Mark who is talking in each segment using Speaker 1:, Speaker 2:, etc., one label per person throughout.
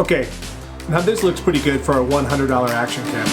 Speaker 1: Okay, now this looks pretty good for a $100 action camera.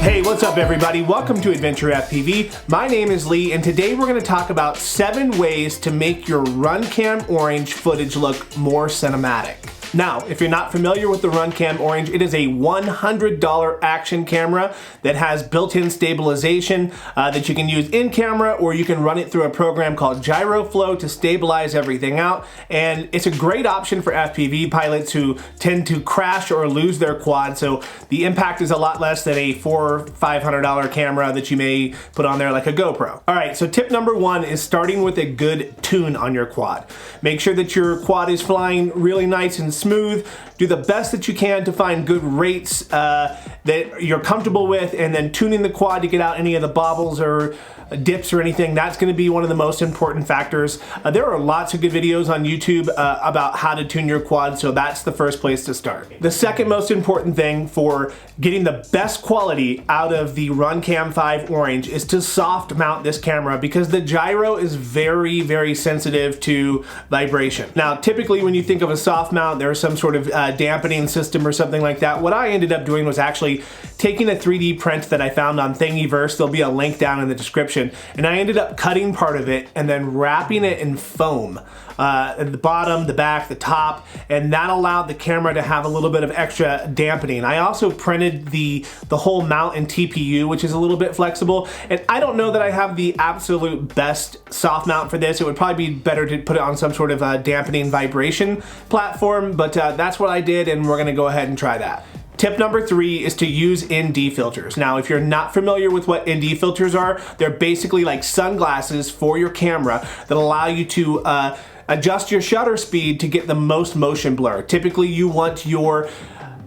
Speaker 1: Hey, what's up everybody? Welcome to Adventure FPV. My name is Lee and today we're going to talk about 7 ways to make your Runcam Orange footage look more cinematic. Now, if you're not familiar with the Runcam Orange, it is a $100 action camera that has built-in stabilization that you can use in camera, or you can run it through a program called Gyroflow to stabilize everything out. And it's a great option for FPV pilots who tend to crash or lose their quad, so the impact is a lot less than a $400 or $500 camera that you may put on there like a GoPro. All right, so tip number 1 is starting with a good tune on your quad. Make sure that your quad is flying really nice and smooth. Do the best that you can to find good rates that you're comfortable with, and then tuning the quad to get out any of the bobbles or dips or anything. That's going to be one of the most important factors. There are lots of good videos on YouTube about how to tune your quad, so that's the first place to start. The second most important thing for getting the best quality out of the Runcam 5 Orange is to soft mount this camera, because the gyro is very, very sensitive to vibration. Now, typically when you think of a soft mount, there's some sort of dampening system or something like that. What I ended up doing was actually taking a 3D print that I found on Thingiverse. There'll be a link down in the description. And I ended up cutting part of it and then wrapping it in foam. At the bottom, the back, the top, and that allowed the camera to have a little bit of extra dampening. I also printed the whole mount in TPU, which is a little bit flexible, and I don't know that I have the absolute best soft mount for this. It would probably be better to put it on some sort of dampening vibration platform, but that's what I did, and we're gonna go ahead and try that. Tip number 3 is to use ND filters. Now, if you're not familiar with what ND filters are, they're basically like sunglasses for your camera that allow you to adjust your shutter speed to get the most motion blur. Typically, you want your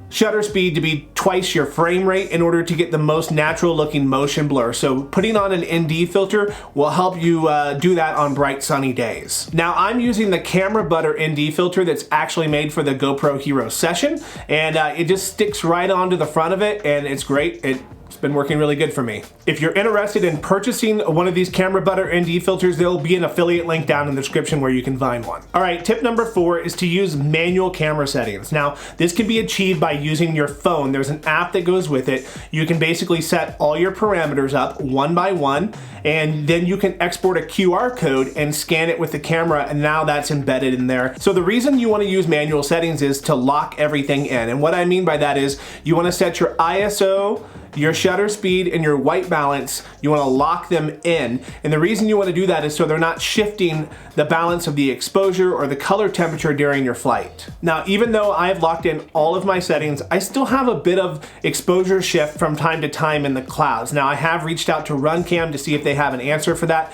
Speaker 1: shutter speed to be twice your frame rate in order to get the most natural looking motion blur. So putting on an ND filter will help you do that on bright sunny days. Now, I'm using the Camera Butter ND filter that's actually made for the GoPro Hero Session, and it just sticks right onto the front of it, and it's great. It's been working really good for me. If you're interested in purchasing one of these Camera Butter ND filters, there'll be an affiliate link down in the description where you can find one. All right, tip number 4 is to use manual camera settings. Now, this can be achieved by using your phone. There's an app that goes with it. You can basically set all your parameters up one by one, and then you can export a QR code and scan it with the camera, and now that's embedded in there. So the reason you want to use manual settings is to lock everything in. And what I mean by that is you want to set your ISO, your shutter speed, and your white balance. You want to lock them in, and the reason you want to do that is so they're not shifting the balance of the exposure or the color temperature during your flight. Now, even though I've locked in all of my settings, I still have a bit of exposure shift from time to time in the clouds. Now, I have reached out to Runcam to see if they have an answer for that,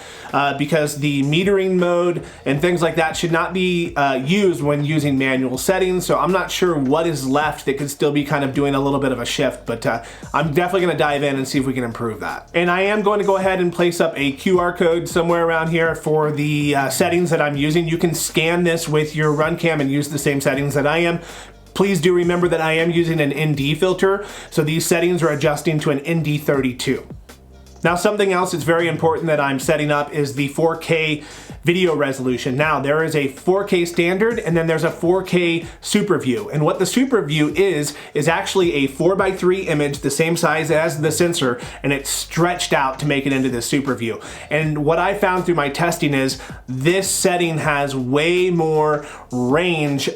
Speaker 1: because the metering mode and things like that should not be used when using manual settings, so I'm not sure what is left that could still be kind of doing a little bit of a shift, but I'm definitely going to dive in and see if we can improve that. And I am going to go ahead and place up a QR code somewhere around here for the settings that I'm using. You can scan this with your Runcam and use the same settings that I am. Please do remember that I am using an ND filter, so these settings are adjusting to an ND32. Now, something else that's very important that I'm setting up is the 4K video resolution. Now, there is a 4K standard, and then there's a 4K super view. And what the super view is actually a 4:3 image, the same size as the sensor, and it's stretched out to make it into the super view. And what I found through my testing is this setting has way more range,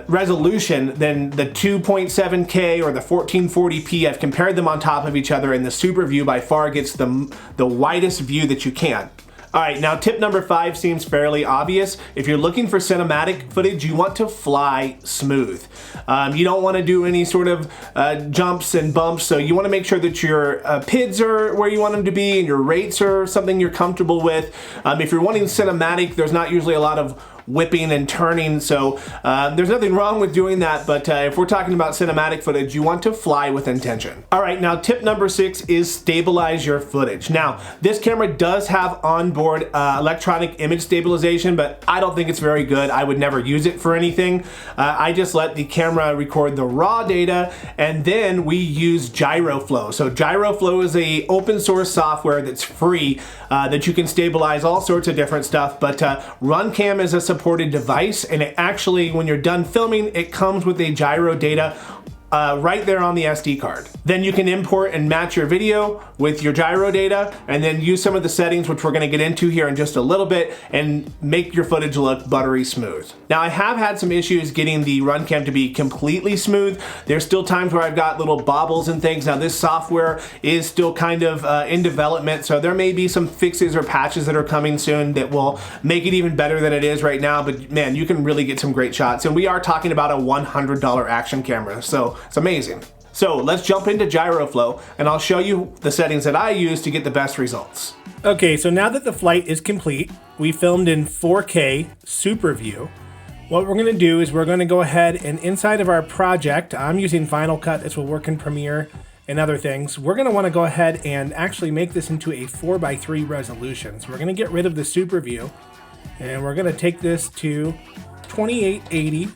Speaker 1: resolution than the 2.7K or the 1440p. I've compared them on top of each other, and the super view by far gets the widest view that you can. All right, now tip number 5 seems fairly obvious. If you're looking for cinematic footage, you want to fly smooth. You don't want to do any sort of jumps and bumps, so you want to make sure that your PIDs are where you want them to be and your rates are something you're comfortable with. If you're wanting cinematic, there's not usually a lot of whipping and turning. So there's nothing wrong with doing that, but if we're talking about cinematic footage, you want to fly with intention. All right, now tip number 6 is stabilize your footage. Now, this camera does have onboard electronic image stabilization, but I don't think it's very good. I would never use it for anything. I just let the camera record the raw data, and then we use Gyroflow. So Gyroflow is a open source software that's free that you can stabilize all sorts of different stuff, but Runcam is a supported device, and it actually, when you're done filming, it comes with a gyro data right there on the SD card. Then you can import and match your video with your gyro data, and then use some of the settings, which we're gonna get into here in just a little bit, and make your footage look buttery smooth. Now, I have had some issues getting the Runcam to be completely smooth. There's still times where I've got little bobbles and things. Now, this software is still kind of in development, so there may be some fixes or patches that are coming soon that will make it even better than it is right now, but man, you can really get some great shots. And we are talking about a $100 action camera, so it's amazing. So let's jump into Gyroflow, and I'll show you the settings that I use to get the best results. Okay, so now that the flight is complete, we filmed in 4K Super View. What we're gonna do is we're gonna go ahead and inside of our project, I'm using Final Cut, this will work in Premiere and other things. We're gonna wanna go ahead and actually make this into a 4:3 resolution. So we're gonna get rid of the Super View, and we're gonna take this to 2880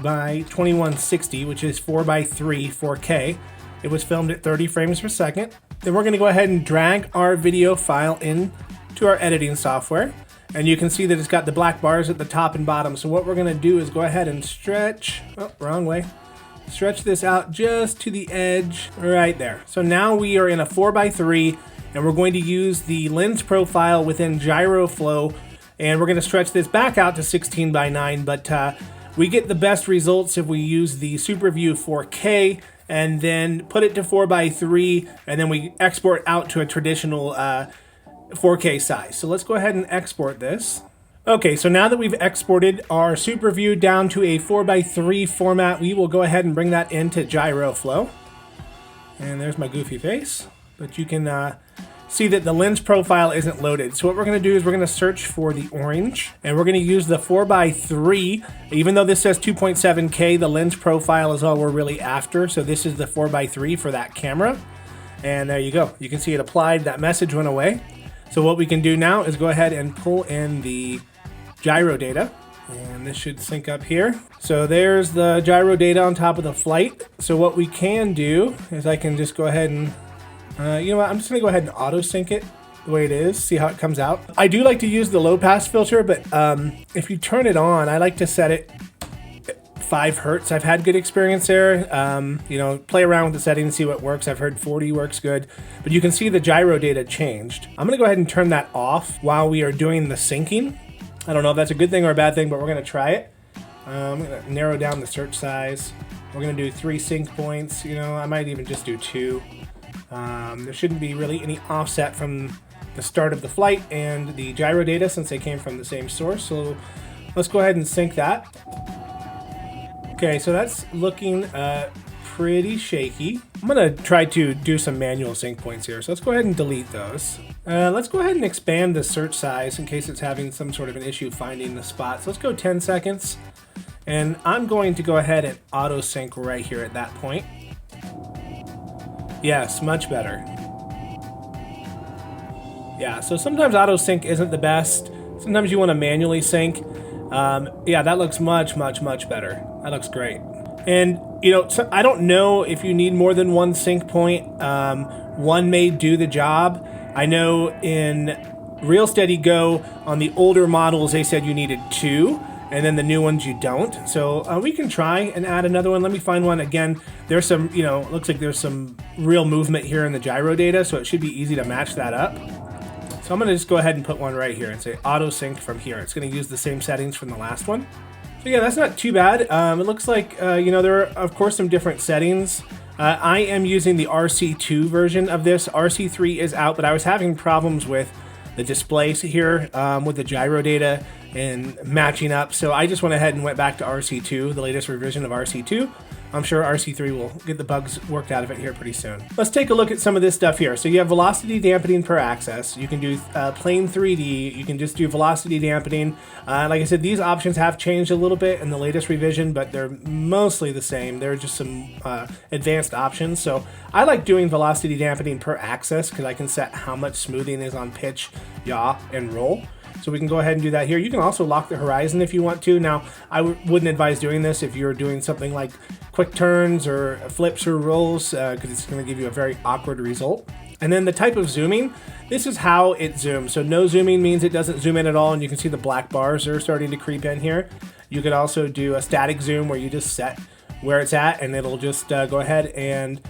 Speaker 1: by 2160, which is 4:3 4K. It was filmed at 30 frames per second. Then we're gonna go ahead and drag our video file into our editing software. And you can see that it's got the black bars at the top and bottom. So what we're gonna do is go ahead and stretch, oh, wrong way. Stretch this out just to the edge right there. So now we are in a 4:3, and we're going to use the lens profile within Gyroflow, and we're gonna stretch this back out to 16:9, but we get the best results if we use the Super View 4K and then put it to 4:3, and then we export out to a traditional 4K size. So let's go ahead and export this. Okay, so now that we've exported our Super View down to a 4:3 format, we will go ahead and bring that into Gyroflow. And there's my goofy face, but you can see that the lens profile isn't loaded. So what we're gonna do is we're gonna search for the orange, and we're gonna use the 4:3. Even though this says 2.7K, the lens profile is all we're really after. So this is the 4:3 for that camera. And there you go. You can see it applied, that message went away. So what we can do now is go ahead and pull in the gyro data, and this should sync up here. So there's the gyro data on top of the flight. So what we can do is I can just go ahead and you know what, I'm just gonna go ahead and auto sync it the way it is, see how it comes out. I do like to use the low pass filter, but if you turn it on, I like to set it at 5 Hertz. I've had good experience there. You know, play around with the settings, see what works. I've heard 40 works good, but you can see the gyro data changed. I'm gonna go ahead and turn that off while we are doing the syncing. I don't know if that's a good thing or a bad thing, but we're gonna try it. I'm gonna narrow down the search size. We're gonna do 3 sync points. You know, I might even just do 2. There shouldn't be really any offset from the start of the flight and the gyro data since they came from the same source. So let's go ahead and sync that. Okay, so that's looking pretty shaky. I'm gonna try to do some manual sync points here. So let's go ahead and delete those. Let's go ahead and expand the search size in case it's having some sort of an issue finding the spot. So let's go 10 seconds. And I'm going to go ahead and auto sync right here at that point. Yes, much better. Yeah, so sometimes auto sync isn't the best. Sometimes you want to manually sync. Yeah, that looks much better. That looks great. And you know, so I don't know if you need more than 1 sync point. One may do the job. I know in Real Steady Go on the older models they said you needed 2. And then the new ones you don't. So we can try and add another one. Let me find one. Again, there's some, you know, looks like there's some real movement here in the gyro data, so it should be easy to match that up. So I'm gonna just go ahead and put one right here and say auto sync from here. It's gonna use the same settings from the last one. So yeah, that's not too bad. It looks like, you know, there are of course some different settings. I am using the RC2 version of this. RC3 is out, but I was having problems with the displays here with the gyro data. and matching up. So I just went ahead and went back to RC2, the latest revision of RC2. I'm sure RC3 will get the bugs worked out of it here pretty soon. Let's take a look at some of this stuff here. So you have velocity dampening per axis. You can do plane 3D. You can just do velocity dampening. Like I said, these options have changed a little bit in the latest revision, but they're mostly the same. There are just some advanced options. So I like doing velocity dampening per axis because I can set how much smoothing is on pitch, yaw, and roll. So we can go ahead and do that here. You can also lock the horizon if you want to. Now, I wouldn't advise doing this if you're doing something like quick turns or flips or rolls, because it's going to give you a very awkward result. And then the type of zooming, this is how it zooms. So no zooming means it doesn't zoom in at all, and you can see the black bars are starting to creep in here. You could also do a static zoom where you just set where it's at, and it'll just go ahead and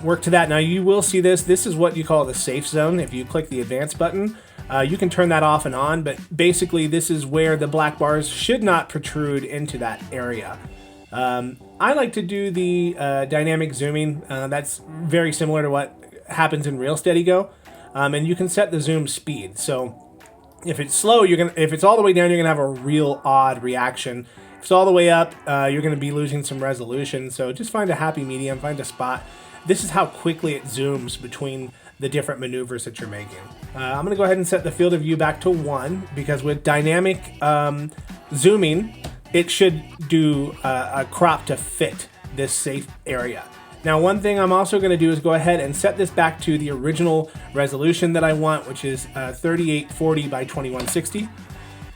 Speaker 1: work to that. Now you will see this. This is what you call the safe zone. If you click the advanced button, you can turn that off and on, but basically this is where the black bars should not protrude into that area. I like to do the dynamic zooming. That's very similar to what happens in Real Steady Go, and you can set the zoom speed. So if it's slow, if it's all the way down, you're gonna have a real odd reaction. If it's all the way up, you're gonna be losing some resolution. So just find a happy medium, find a spot. This is how quickly it zooms between the different maneuvers that you're making. I'm gonna go ahead and set the field of view back to 1 because with dynamic zooming, it should do a crop to fit this safe area. Now, one thing I'm also gonna do is go ahead and set this back to the original resolution that I want, which is 3840 by 2160.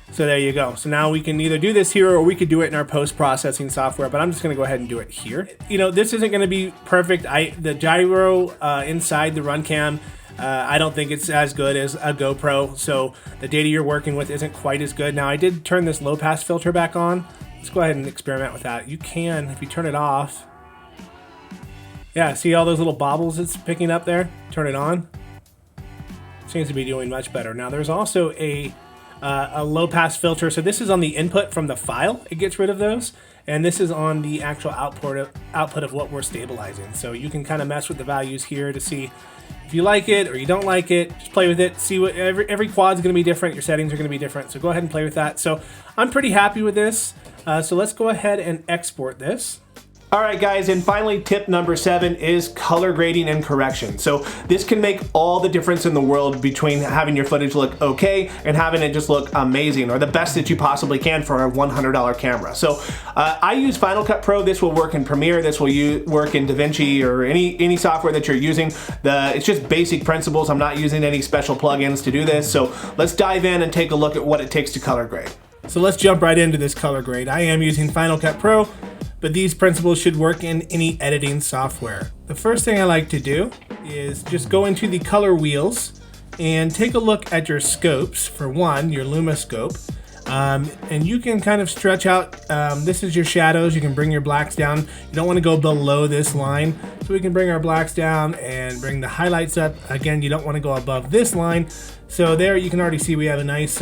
Speaker 1: So there you go. So now we can either do this here or we could do it in our post-processing software, but I'm just gonna go ahead and do it here. You know, this isn't gonna be perfect. The gyro inside the Runcam, I don't think it's as good as a GoPro, so the data you're working with isn't quite as good. Now, I did turn this low pass filter back on. Let's go ahead and experiment with that. You can, if you turn it off. Yeah, see all those little bobbles it's picking up there? Turn it on. Seems to be doing much better. Now, there's also a low pass filter. So this is on the input from the file. It gets rid of those. And this is on the actual output of what we're stabilizing. So you can kind of mess with the values here to see if you like it or you don't like it. Just play with it. See what every quad's going to be different. Your settings are going to be different. So go ahead and play with that. So I'm pretty happy with this. So let's go ahead and export this. All right, guys, and finally, tip number 7 is color grading and correction. So this can make all the difference in the world between having your footage look okay and having it just look amazing, or the best that you possibly can for a $100 camera. So I use Final Cut Pro. This will work in Premiere. This will work in DaVinci or any software that you're using. It's just basic principles. I'm not using any special plugins to do this. So let's dive in and take a look at what it takes to color grade. So let's jump right into this color grade. I am using Final Cut Pro, but these principles should work in any editing software. The first thing I like to do is just go into the color wheels and take a look at your scopes. For one, your Luma scope, and you can kind of stretch out. This is your shadows. You can bring your blacks down. You don't want to go below this line, so we can bring our blacks down and bring the highlights up. Again, you don't want to go above this line. So there you can already see we have a nice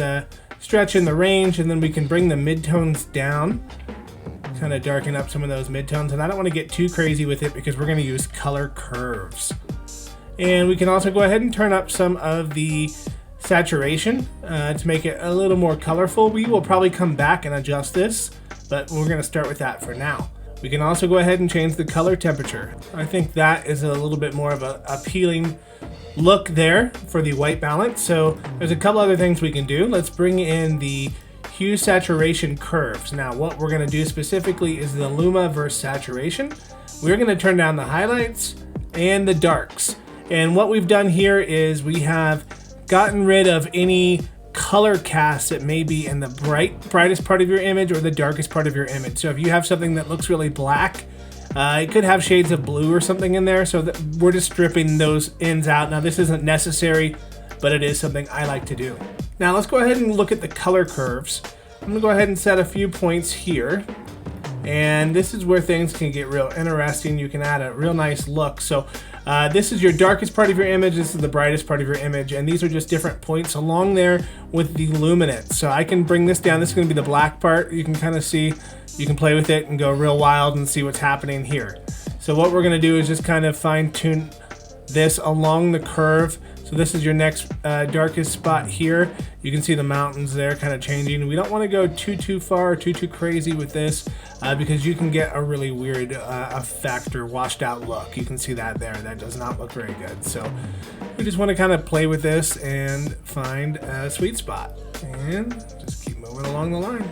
Speaker 1: stretch in the range, and then we can bring the midtones down, kind of darken up some of those midtones. And I don't want to get too crazy with it because we're going to use color curves. And we can also go ahead and turn up some of the saturation to make it a little more colorful. We will probably come back and adjust this, but we're going to start with that for now. We can also go ahead and change the color temperature. I think that is a little bit more of an appealing look there for the white balance. So there's a couple other things we can do. Let's bring in the hue saturation curves. Now what we're going to do specifically is the Luma versus saturation. We're going to turn down the highlights and the darks. And what we've done here is we have gotten rid of any color cast that may be in the brightest part of your image or the darkest part of your image. So if you have something that looks really black, it could have shades of blue or something in there, so that we're just stripping those ends out. Now this isn't necessary, but it is something I like to do. Now let's go ahead and look at the color curves. I'm gonna go ahead and set a few points here. And this is where things can get real interesting. You can add a real nice look. So this is your darkest part of your image, this is the brightest part of your image, and these are just different points along there with the luminance. So I can bring this down. This is gonna be the black part. You can kind of see, you can play with it and go real wild and see what's happening here. So what we're gonna do is just kind of fine tune this along the curve so So this is your next darkest spot here. You can see the mountains there kind of changing. We don't want to go too far or too crazy with this because you can get a really weird effect or washed out look. You can see that there. That does not look very good. So we just want to kind of play with this and find a sweet spot. And just keep moving along the line.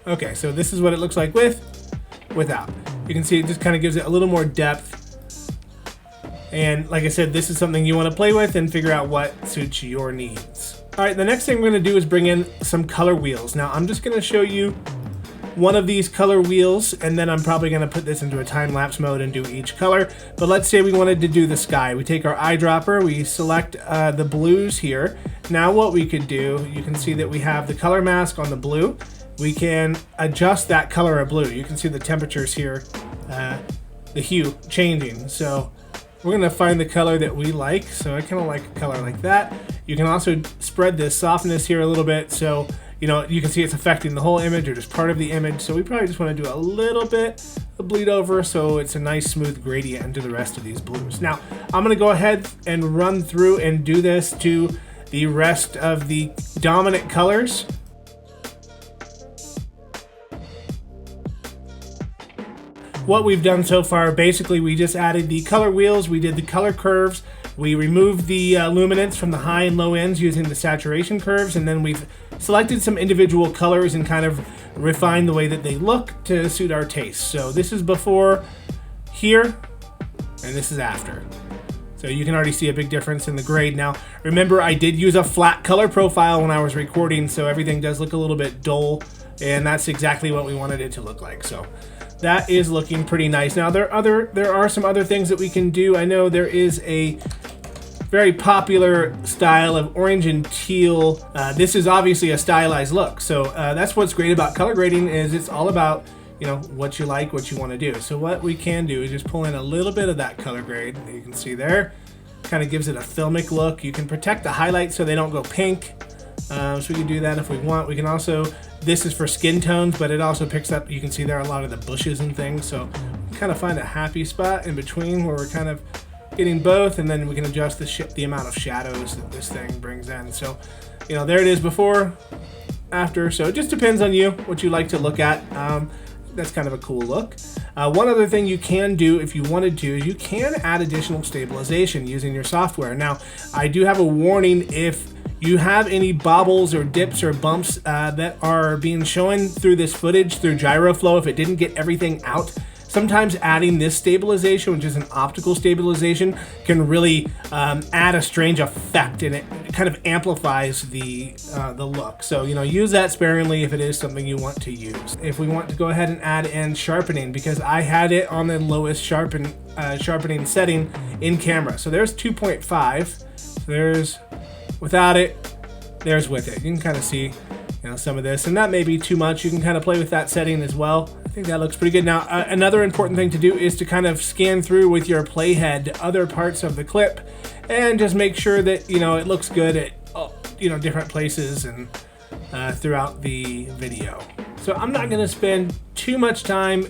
Speaker 1: Okay, so this is what it looks like without. You can see it just kind of gives it a little more depth. And like I said, this is something you want to play with and figure out what suits your needs. All right, the next thing we're going to do is bring in some color wheels. Now, I'm just going to show you one of these color wheels, and then I'm probably going to put this into a time-lapse mode and do each color. But let's say we wanted to do the sky. We take our eyedropper, we select the blues here. Now what we could do, you can see that we have the color mask on the blue. We can adjust that color of blue. You can see the temperatures here, the hue changing. So we're gonna find the color that we like. So I kind of like a color like that. You can also spread this softness here a little bit. So, you know, you can see it's affecting the whole image or just part of the image. So we probably just wanna do a little bit of bleed over so it's a nice smooth gradient into the rest of these blues. Now, I'm gonna go ahead and run through and do this to the rest of the dominant colors. What we've done so far, basically we just added the color wheels, we did the color curves, we removed the luminance from the high and low ends using the saturation curves, and then we've selected some individual colors and kind of refined the way that they look to suit our taste. So this is before here, and this is after. So you can already see a big difference in the grade. Now, remember I did use a flat color profile when I was recording, so everything does look a little bit dull, and that's exactly what we wanted it to look like. So that is looking pretty nice. Now there are some other things that we can do. I know there is a very popular style of orange and teal. This is obviously a stylized look. So that's what's great about color grading, is it's all about, you know, what you like, what you want to do. So what we can do is just pull in a little bit of that color grade that you can see there. Kind of gives it a filmic look. You can protect the highlights so they don't go pink. So we can do that if we want. We can also, this is for skin tones, but it also picks up, you can see there are a lot of the bushes and things. So kind of find a happy spot in between where we're kind of getting both, and then we can adjust the amount of shadows that this thing brings in. So, you know, there it is before, after. So it just depends on you, what you like to look at. That's kind of a cool look. One other thing you can do if you wanted to, you can add additional stabilization using your software. Now, I do have a warning: if you have any bobbles or dips or bumps that are being shown through this footage through Gyroflow, if it didn't get everything out, sometimes adding this stabilization, which is an optical stabilization, can really add a strange effect, and it kind of amplifies the look. So, you know, use that sparingly if it is something you want to use. If we want to go ahead and add in sharpening, because I had it on the lowest sharpening setting in camera. So there's 2.5. There's without it, there's with it. You can kind of see, you know, some of this, and that may be too much. You can kind of play with that setting as well. I think that looks pretty good. Now, another important thing to do is to kind of scan through with your playhead other parts of the clip and just make sure that, you know, it looks good at, you know, different places and throughout the video. So I'm not going to spend too much time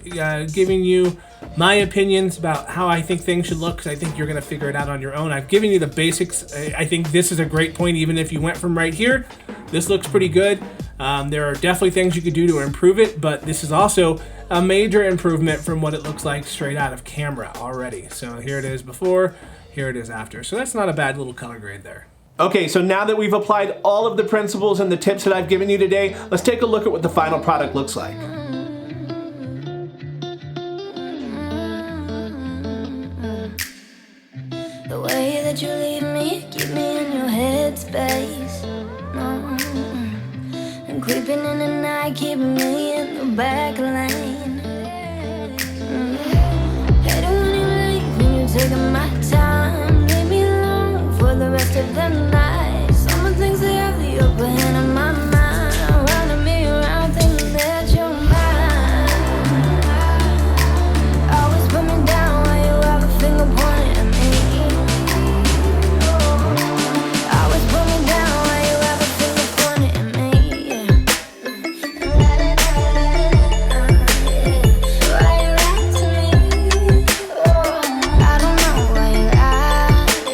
Speaker 1: giving you my opinions about how I think things should look, because I think you're going to figure it out on your own. I've given you the basics. I think this is a great point. Even if you went from right here, this looks pretty good. There are definitely things you could do to improve it, but this is also a major improvement from what it looks like straight out of camera already. So here it is before, here it is after. So that's not a bad little color grade there. Okay, so now that we've applied all of the principles and the tips that I've given you today, let's take a look at what the final product looks like.
Speaker 2: The way that you leave me, keep me in your headspace. And creeping in the night, keeping me in the back lane. Hate it when you leave, when you're taking my time. Leave me alone for the rest of the night. Some things they have the upper hand in my mind, running me around thinking that you're mine. Always put me down while you have a finger pointing at me. Always put me down while you have a finger pointing at me. Why you lie to me? I don't know why you lie.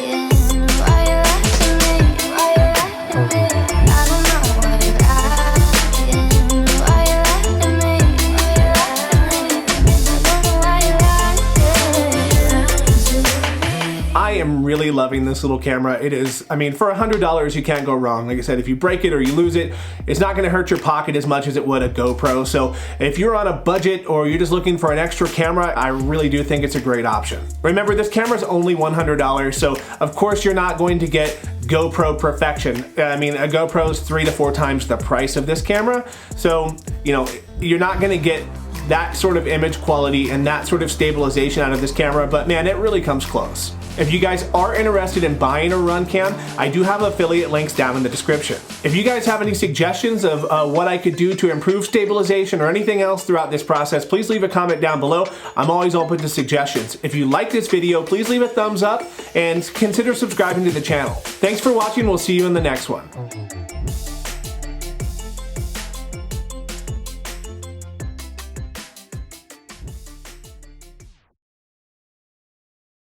Speaker 1: I'm really loving this little camera. It is, I mean, for $100 you can't go wrong. Like I said, if you break it or you lose it, it's not gonna hurt your pocket as much as it would a GoPro. So if you're on a budget or you're just looking for an extra camera, I really do think it's a great option. Remember, this camera is only $100, so of course you're not going to get GoPro perfection. I mean, a GoPro is 3 to 4 times the price of this camera. So, you know, you're not gonna get that sort of image quality and that sort of stabilization out of this camera, but man, it really comes close. If you guys are interested in buying a Runcam, I do have affiliate links down in the description. If you guys have any suggestions of what I could do to improve stabilization or anything else throughout this process, please leave a comment down below. I'm always open to suggestions. If you like this video, please leave a thumbs up and consider subscribing to the channel. Thanks for watching. We'll see you in the next one.